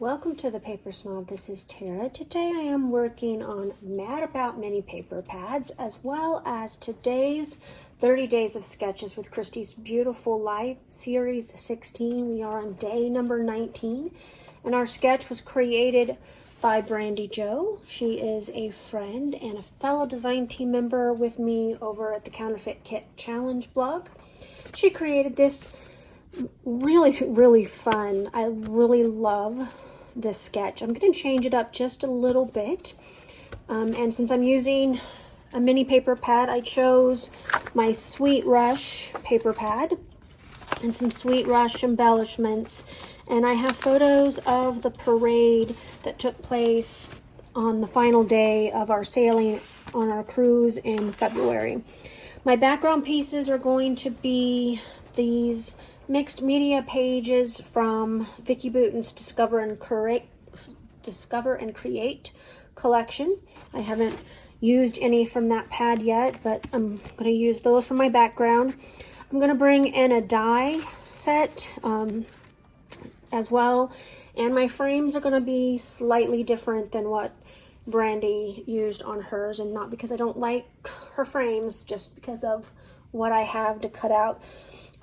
Welcome to the Paper Snob. This is Tara. Today I am working on Mad About Mini Paper Pads, as well as today's 30 Days of Sketches with Christy's Beautiful Life Series 16. We are on day number 19, and our sketch was created by Brandy Jo. She is a friend and a fellow design team member with me over at the Counterfeit Kit Challenge blog. She created this really fun. I really love this sketch. I'm going to change it up just a little bit, and since I'm using a mini paper pad, I chose my Sweet Rush paper pad and some Sweet Rush embellishments, and I have photos of the parade that took place on the final day of our sailing on our cruise in February. My background pieces are going to be these mixed media pages from Vicki Boutin's Discover and Create collection. I haven't used any from that pad yet, but I'm going to use those for my background. I'm going to bring in a die set as well, and my frames are going to be slightly different than what Brandy used on hers, and not because I don't like her frames, just because of what I have to cut out.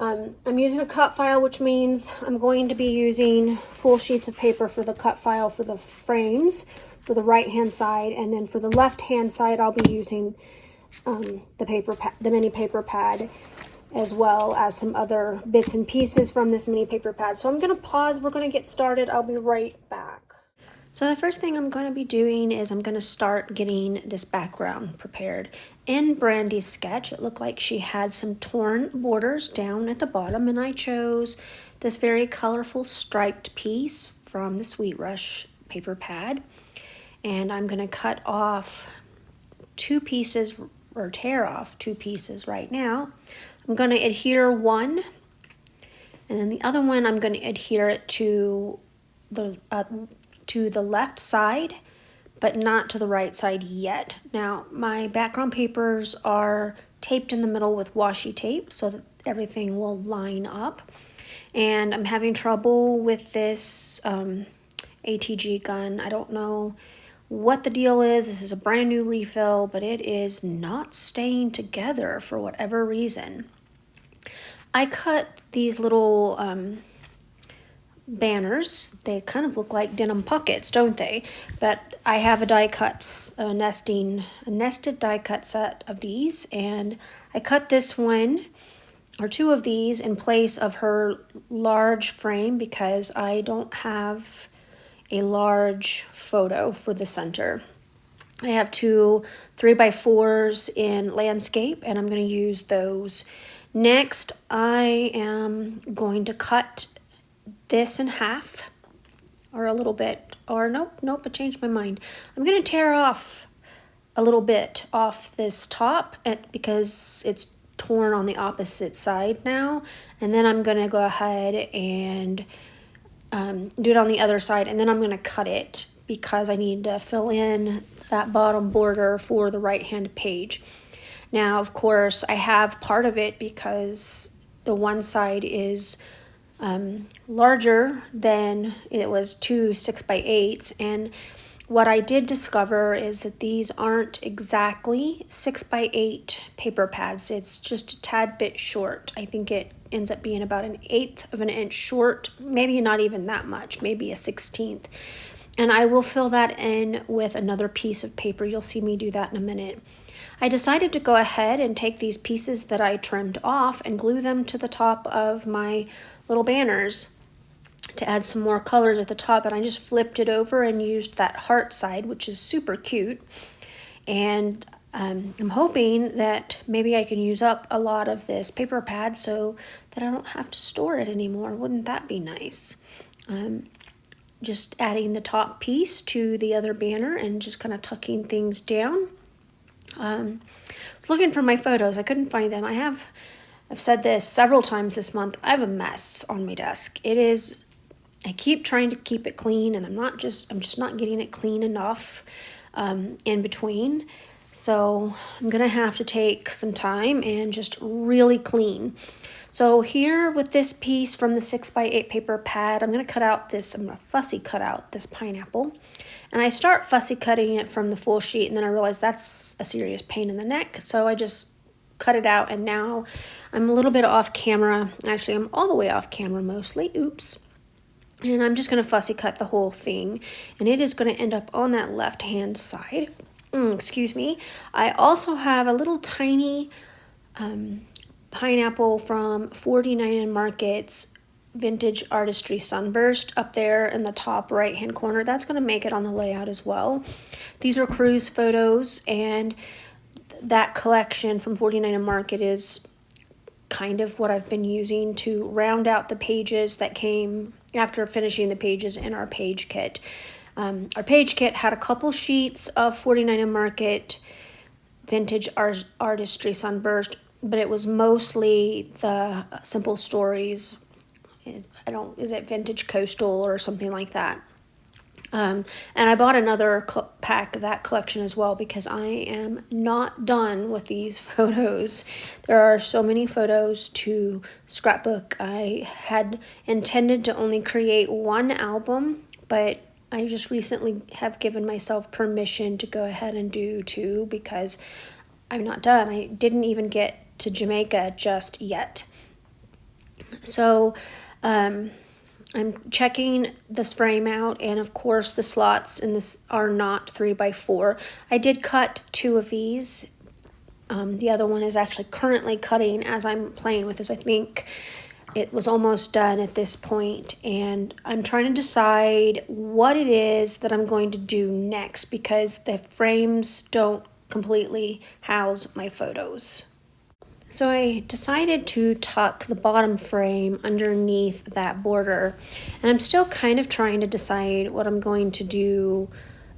I'm using a cut file, which means I'm going to be using full sheets of paper for the cut file for the frames for the right hand side, and then for the left hand side I'll be using the mini paper pad, as well as some other bits and pieces from this mini paper pad. So I'm going to pause, we're going to get started, I'll be right back. So the first thing I'm going to be doing is I'm going to start getting this background prepared. In Brandy's sketch, it looked like she had some torn borders down at the bottom, and I chose this very colorful striped piece from the Sweet Rush paper pad. And I'm going to cut off two pieces, or tear off two pieces right now. I'm going to adhere one, and then the other one I'm going to adhere it to the left side, but not to the right side yet. Now, my background papers are taped in the middle with washi tape so that everything will line up. And I'm having trouble with this ATG gun. I don't know what the deal is. This is a brand new refill, but it is not staying together for whatever reason. I cut these little banners. They kind of look like denim pockets, don't they? But I have a nested die cut set of these, and I cut this one or two of these in place of her large frame because I don't have a large photo for the center. I have two 3x4s in landscape, and I'm going to use those. Next, I am going to cut this in half, or a little bit, or nope, I changed my mind. I'm going to tear off a little bit off this top because it's torn on the opposite side now, and then I'm going to go ahead and do it on the other side, and then I'm going to cut it because I need to fill in that bottom border for the right hand page. Now, of course, I have part of it because the one side is larger than it was two 6x8s, and what I did discover is that these aren't exactly 6x8 paper pads. It's just a tad bit short. I think it ends up being about 1/8 of an inch short, maybe not even that much, maybe a 1/16. And I will fill that in with another piece of paper. You'll see me do that in a minute. I decided to go ahead and take these pieces that I trimmed off and glue them to the top of my little banners to add some more colors at the top, and I just flipped it over and used that heart side, which is super cute. And I'm hoping that maybe I can use up a lot of this paper pad so that I don't have to store it anymore. Wouldn't that be nice? Just adding the top piece to the other banner and just kind of tucking things down. I was looking for my photos. I couldn't find them. I've said this several times this month. I have a mess on my desk. I keep trying to keep it clean, and I'm just not getting it clean enough in between. So I'm gonna have to take some time and just really clean. So here with this piece from the 6x8 paper pad, I'm going to fussy cut out this pineapple. And I start fussy cutting it from the full sheet, and then I realize that's a serious pain in the neck. So I just cut it out, and now I'm a little bit off camera. Actually, I'm all the way off camera mostly. Oops. And I'm just going to fussy cut the whole thing, and it is going to end up on that left-hand side. Excuse me. I also have a little tiny pineapple from 49 Market's Vintage Artistry Sunburst up there in the top right hand corner. That's going to make it on the layout as well. These are cruise photos, and that collection from 49 Market is kind of what I've been using to round out the pages that came after finishing the pages in our page kit. Our page kit had a couple sheets of 49 Market Vintage Artistry Sunburst, but it was mostly the simple stories. Is it Vintage Coastal or something like that? And I bought another pack of that collection as well because I am not done with these photos. There are so many photos to scrapbook. I had intended to only create one album, but I just recently have given myself permission to go ahead and do two because I'm not done. I didn't even get to Jamaica just yet. So I'm checking this frame out, and of course the slots in this are not 3x4. I did cut two of these. The other one is actually currently cutting as I'm playing with this. I think it was almost done at this point, and I'm trying to decide what it is that I'm going to do next because the frames don't completely house my photos. So I decided to tuck the bottom frame underneath that border, and I'm still kind of trying to decide what I'm going to do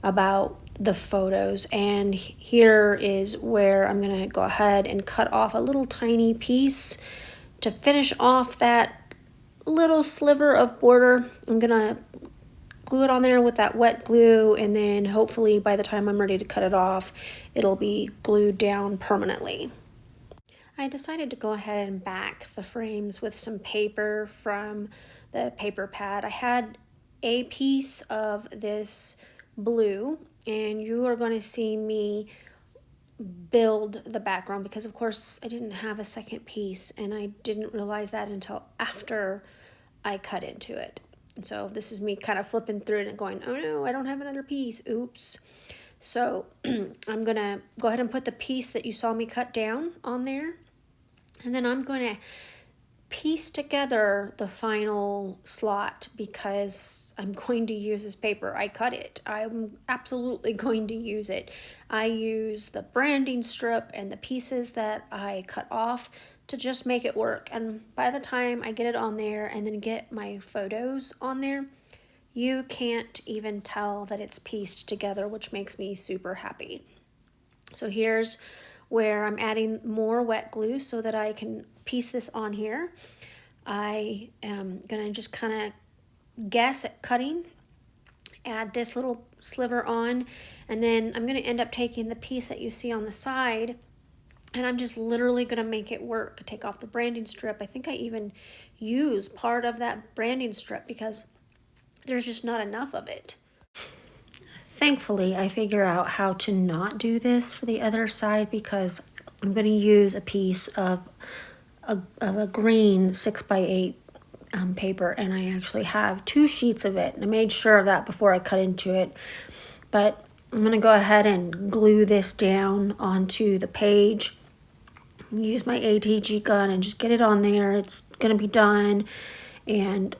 about the photos. And here is where I'm going to go ahead and cut off a little tiny piece to finish off that little sliver of border. I'm going to glue it on there with that wet glue, and then hopefully by the time I'm ready to cut it off, it'll be glued down permanently. I decided to go ahead and back the frames with some paper from the paper pad. I had a piece of this blue, and you are going to see me build the background because of course I didn't have a second piece, and I didn't realize that until after I cut into it. And so this is me kind of flipping through it and going, oh no, I don't have another piece, oops. So I'm going to go ahead and put the piece that you saw me cut down on there. And then I'm going to piece together the final slot because I'm going to use this paper. I cut it. I'm absolutely going to use it. I use the branding strip and the pieces that I cut off to just make it work. And by the time I get it on there and then get my photos on there, you can't even tell that it's pieced together, which makes me super happy. So here's where I'm adding more wet glue so that I can piece this on here. I am going to just kind of guess at cutting, add this little sliver on, and then I'm going to end up taking the piece that you see on the side, and I'm just literally going to make it work. Take off the branding strip. I think I even use part of that branding strip because there's just not enough of it. Thankfully, I figure out how to not do this for the other side because I'm going to use a piece of a green 6x8 paper, and I actually have 2 sheets of it. And I made sure of that before I cut into it. But I'm going to go ahead and glue this down onto the page. Use my ATG gun and just get it on there. It's going to be done. And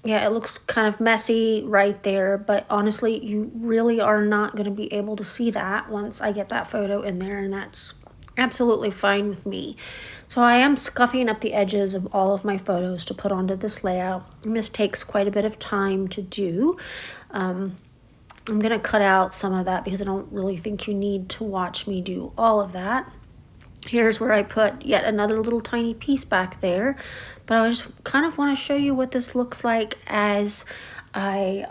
yeah, it looks kind of messy right there, but honestly, you really are not going to be able to see that once I get that photo in there, and that's absolutely fine with me. So I am scuffing up the edges of all of my photos to put onto this layout, and this takes quite a bit of time to do. I'm going to cut out some of that because I don't really think you need to watch me do all of that. Here's where I put yet another little tiny piece back there, but I just kind of want to show you what this looks like as I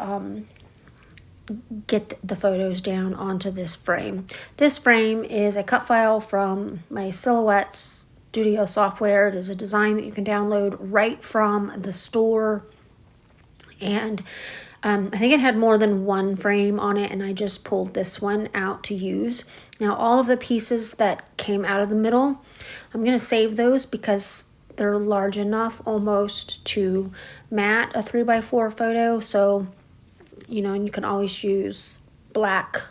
get the photos down onto this frame. This frame is a cut file from my Silhouettes Studio software. It is a design that you can download right from the store. And I think it had more than one frame on it, and I just pulled this one out to use. Now all of the pieces that came out of the middle, I'm going to save those because they're large enough almost to mat a 3x4 photo. So, you know, and you can always use black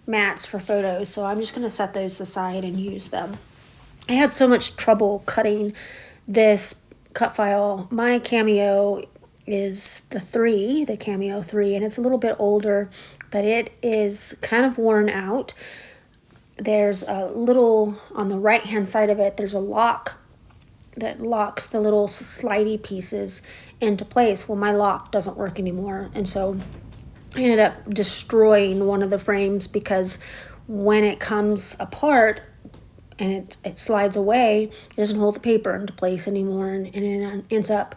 mats for photos. So I'm just going to set those aside and use them. I had so much trouble cutting this cut file. My Cameo is the Cameo 3, and it's a little bit older, but it is kind of worn out. There's a little, on the right hand side of it, there's a lock that locks the little slidey pieces into place. Well, my lock doesn't work anymore, and so I ended up destroying one of the frames because when it comes apart and it slides away, it doesn't hold the paper into place anymore, and it ends up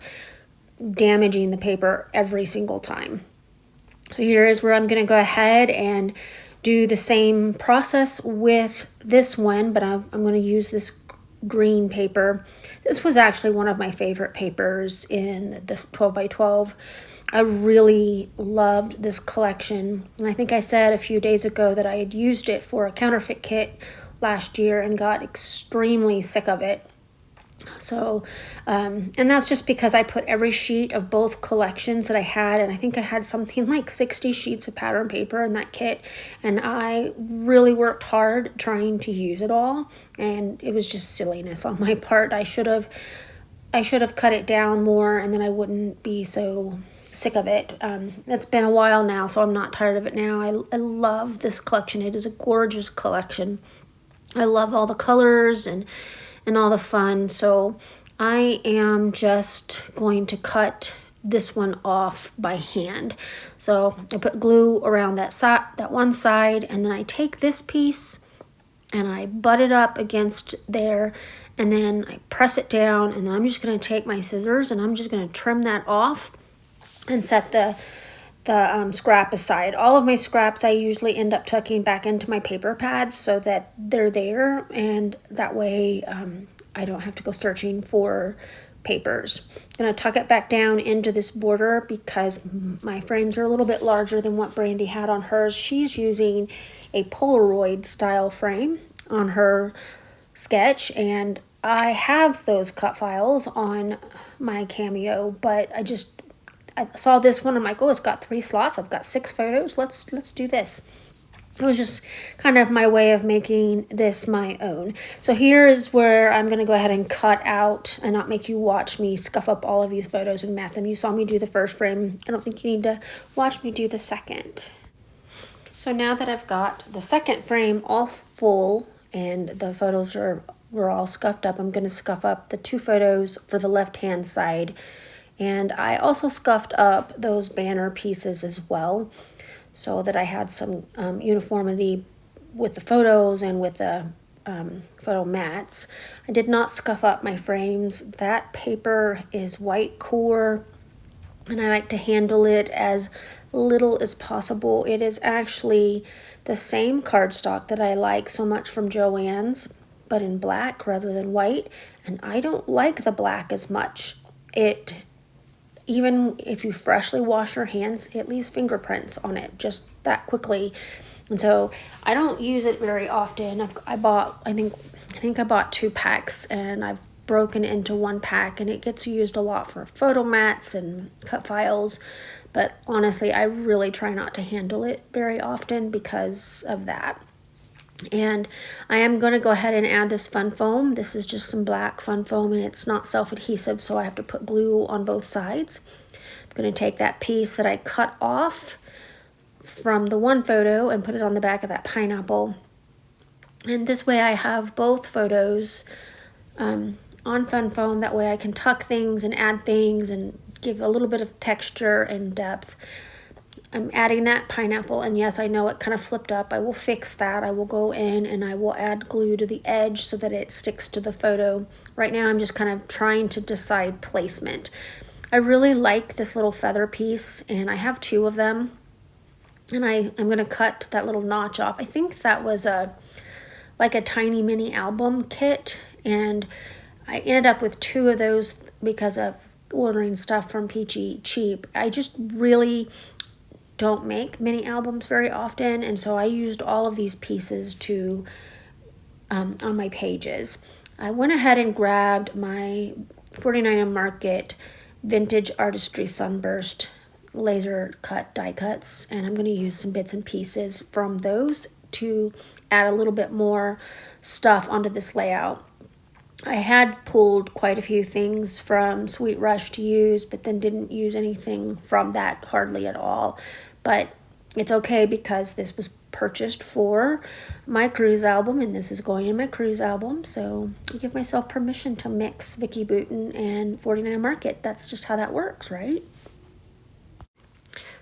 damaging the paper every single time. So here is where I'm going to go ahead and do the same process with this one, but I'm going to use this green paper. This was actually one of my favorite papers in this 12x12. I really loved this collection, and I think I said a few days ago that I had used it for a counterfeit kit last year and got extremely sick of it. So, and that's just because I put every sheet of both collections that I had, and I think I had something like 60 sheets of pattern paper in that kit, and I really worked hard trying to use it all, and it was just silliness on my part. I should have cut it down more, and then I wouldn't be so sick of it. It's been a while now, so I'm not tired of it now. I love this collection. It is a gorgeous collection. I love all the colors and all the fun. So I am just going to cut this one off by hand. So I put glue around that one side, and then I take this piece and I butt it up against there, and then I press it down, and then I'm just going to take my scissors and I'm just going to trim that off and set the scrap aside. All of my scraps I usually end up tucking back into my paper pads so that they're there, and that way I don't have to go searching for papers. I'm going to tuck it back down into this border because my frames are a little bit larger than what Brandy had on hers. She's using a Polaroid style frame on her sketch, and I have those cut files on my Cameo, but I saw this one. I'm like, oh, it's got 3 slots. I've got 6 photos. Let's do this. It was just kind of my way of making this my own. So here is where I'm going to go ahead and cut out and not make you watch me scuff up all of these photos and mat them. You saw me do the first frame. I don't think you need to watch me do the second. So now that I've got the second frame all full and the photos were all scuffed up, I'm going to scuff up the 2 photos for the left-hand side. And I also scuffed up those banner pieces as well, so that I had some uniformity with the photos and with the photo mats. I did not scuff up my frames. That paper is white core, and I like to handle it as little as possible. It is actually the same cardstock that I like so much from Joann's, but in black rather than white, and I don't like the black as much. Even if you freshly wash your hands, it leaves fingerprints on it just that quickly. And so I don't use it very often. I think I bought 2 packs, and I've broken into 1 pack, and it gets used a lot for photo mats and cut files. But honestly, I really try not to handle it very often because of that. And I am going to go ahead and add this fun foam. This is just some black fun foam, and it's not self-adhesive, so I have to put glue on both sides. I'm going to take that piece that I cut off from the one photo and put it on the back of that pineapple. And this way I have both photos on fun foam. That way I can tuck things and add things and give a little bit of texture and depth. I'm adding that pineapple, and yes, I know it kind of flipped up. I will fix that. I will go in and I will add glue to the edge so that it sticks to the photo. Right now I'm just kind of trying to decide placement. I really like this little feather piece, and I have 2 of them, and I'm going to cut that little notch off. I think that was like a tiny mini album kit, and I ended up with 2 of those because of ordering stuff from Peachy cheap. I just really don't make mini albums very often, and so I used all of these pieces to on my pages. I went ahead and grabbed my 49 Market Vintage Artistry Sunburst laser cut die cuts, and I'm going to use some bits and pieces from those to add a little bit more stuff onto this layout. I had pulled quite a few things from Sweet Rush to use, but then didn't use anything from that hardly at all. But it's okay because this was purchased for my cruise album, and this is going in my cruise album. So I give myself permission to mix Vicki Boutin and 49 Market. That's just how that works, right?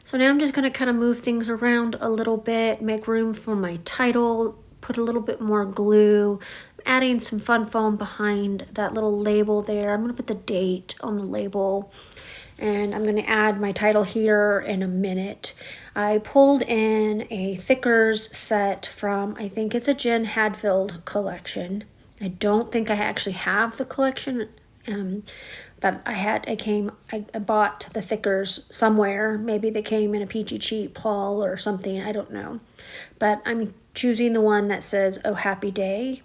So now I'm just going to kind of move things around a little bit, make room for my title, put a little bit more glue, adding some fun foam behind that little label there. I'm going to put the date on the label, and I'm going to add my title here in a minute. I pulled in a Thickers set from, I think it's a Jen Hadfield collection. I don't think I actually have the collection, but I bought the Thickers somewhere. Maybe they came in a Peachy Cheap haul or something, I don't know. But I'm choosing the one that says, "Oh Happy Day."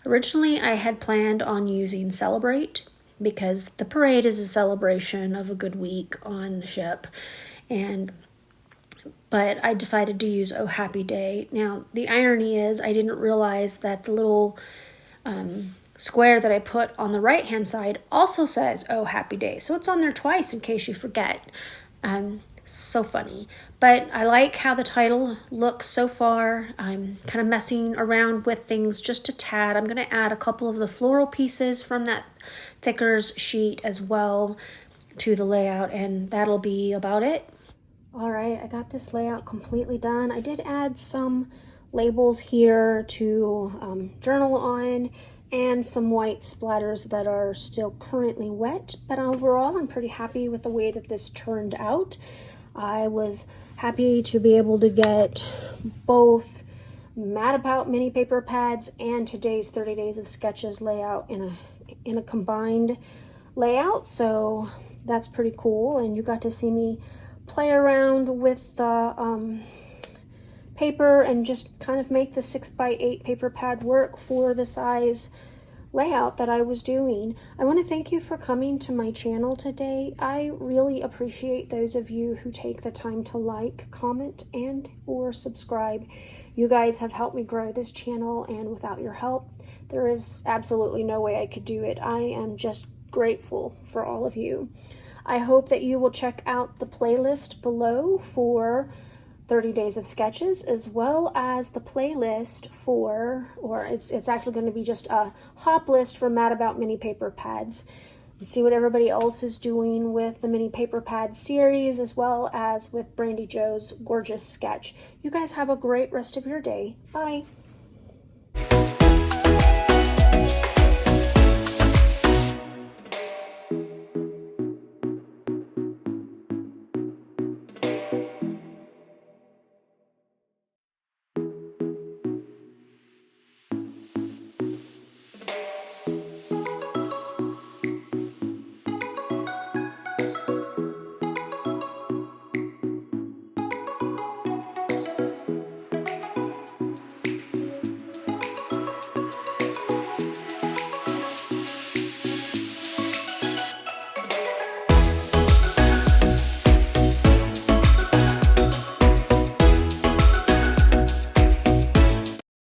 Originally, I had planned on using Celebrate because the parade is a celebration of a good week on the ship, but I decided to use "Oh Happy Day." Now, the irony is I didn't realize that the little square that I put on the right hand side also says "Oh Happy Day," so it's on there twice in case you forget. So funny, but I like how the title looks so far. I'm kind of messing around with things just a tad. I'm going to add a couple of the floral pieces from that Thickers sheet as well to the layout, and that'll be about it. All right, I got this layout completely done. I did add some labels here to journal on, and some white splatters that are still currently wet, but overall I'm pretty happy with the way that this turned out. I was happy to be able to get both Mad About mini paper pads and today's 30 Days of Sketches layout in a combined layout, so that's pretty cool. And you got to see me play around with the paper and just kind of make the 6x8 paper pad work for the size layout that I was doing. I want to thank you for coming to my channel today. I really appreciate those of you who take the time to like, comment, and or subscribe. You guys have helped me grow this channel, and without your help, there is absolutely no way I could do it. I am just grateful for all of you. I hope that you will check out the playlist below for 30 Days of Sketches, as well as the playlist for, or it's actually going to be just a hop list for Mad About mini paper pads, and see what everybody else is doing with the mini paper pad series, as well as with Brandy Joe's gorgeous sketch. You guys have a great rest of your day. Bye.